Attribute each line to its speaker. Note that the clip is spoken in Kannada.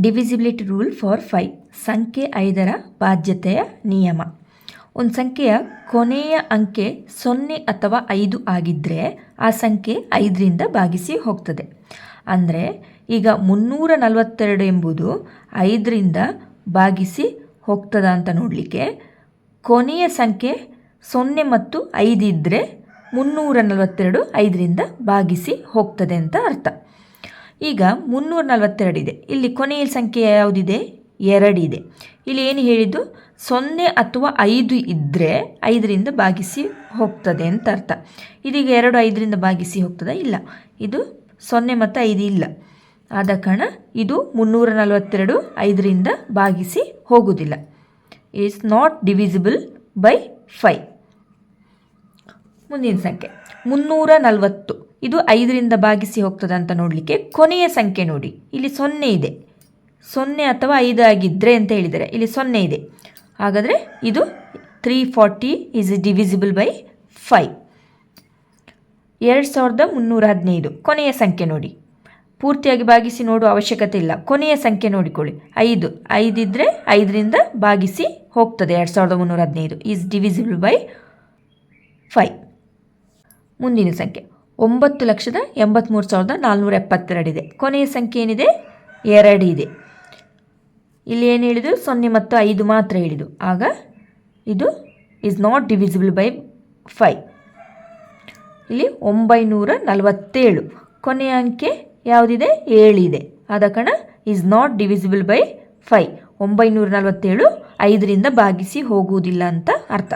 Speaker 1: ಡಿವಿಸಿಬಿಲಿಟಿ ರೂಲ್ ಫಾರ್ 5 ಸಂಖ್ಯೆ 5ರ ಬಾಧ್ಯತೆಯ ನಿಯಮ. ಒಂದು ಸಂಖ್ಯೆಯ ಕೊನೆಯ ಅಂಕೆ 0 ಅಥವಾ 5 ಆಗಿದ್ದರೆ ಆ ಸಂಖ್ಯೆ 5ರಿಂದ ಭಾಗಿಸಿ ಹೋಗ್ತದೆ. ಅಂದರೆ ಈಗ 342 ಎಂಬುದು 5ರಿಂದ ಭಾಗಿಸಿ ಹೋಗ್ತದ ಅಂತ ನೋಡಲಿಕ್ಕೆ ಕೊನೆಯ ಸಂಖ್ಯೆ 0 ಮತ್ತು 5 ಇದ್ದರೆ 342 5ರಿಂದ ಭಾಗಿಸಿ ಹೋಗ್ತದೆ ಅಂತ ಅರ್ಥ. ಈಗ 342 ಇದೆ, ಇಲ್ಲಿ ಕೊನೆಯ ಸಂಖ್ಯೆ ಯಾವುದಿದೆ? 2 ಇದೆ. ಇಲ್ಲಿ ಏನು ಹೇಳಿದ್ದು? 0 ಅಥವಾ 5 ಇದ್ದರೆ 5ರಿಂದ ಭಾಗಿಸಿ ಹೋಗ್ತದೆ ಅಂತ ಅರ್ಥ. ಇದೀಗ 2 5ರಿಂದ ಭಾಗಿಸಿ ಹೋಗ್ತದ? ಇಲ್ಲ, ಇದು 0 ಮತ್ತು 5 ಇಲ್ಲ. ಆದ ಕಾರಣ ಇದು 342 5ರಿಂದ ಭಾಗಿಸಿ ಹೋಗುವುದಿಲ್ಲ. Is not divisible by 5. ಮುಂದಿನ ಸಂಖ್ಯೆ 340. ಇದು 5ರಿಂದ ಭಾಗಿಸಿ ಹೋಗ್ತದೆ ಅಂತ ನೋಡಲಿಕ್ಕೆ ಕೊನೆಯ ಸಂಖ್ಯೆ ನೋಡಿ, ಇಲ್ಲಿ 0 ಇದೆ. 0 ಅಥವಾ 5 ಆಗಿದ್ದರೆ ಅಂತ ಹೇಳಿದರೆ ಇಲ್ಲಿ 0 ಇದೆ. ಹಾಗಾದರೆ ಇದು 340 ಈಸ್ ಡಿವಿಸಿಬಲ್ ಬೈ 5. 2315 ಕೊನೆಯ ಸಂಖ್ಯೆ ನೋಡಿ. ಪೂರ್ತಿಯಾಗಿ ಭಾಗಿಸಿ ನೋಡುವ ಅವಶ್ಯಕತೆ ಇಲ್ಲ, ಕೊನೆಯ ಸಂಖ್ಯೆ ನೋಡಿಕೊಳ್ಳಿ. 5 ಇದ್ದರೆ 5ರಿಂದ ಭಾಗಿಸಿ ಹೋಗ್ತದೆ. 2315 ಈಸ್ ಡಿವಿಸಿಬಲ್ ಬೈ 5. ಮುಂದಿನ ಸಂಖ್ಯೆ 9,83,472 ಇದೆ. ಕೊನೆಯ ಸಂಖ್ಯೆ ಏನಿದೆ? 2 ಇದೆ. ಇಲ್ಲಿ ಏನು ಹೇಳಿದರು? 0 ಮತ್ತು 5 ಮಾತ್ರ ಹೇಳಿದು. ಆಗ ಇದು ಈಸ್ ನಾಟ್ ಡಿವಿಸಿಬಲ್ ಬೈ 5. ಇಲ್ಲಿ 947 ಕೊನೆಯ ಅಂಕೆ ಯಾವುದಿದೆ? 7 ಇದೆ. ಆದ ಕಾರಣ ಈಸ್ ನಾಟ್ ಡಿವಿಸಿಬಲ್ ಬೈ 5. 947 5ರಿಂದ ಭಾಗಿಸಿ ಹೋಗುವುದಿಲ್ಲ ಅಂತ ಅರ್ಥ.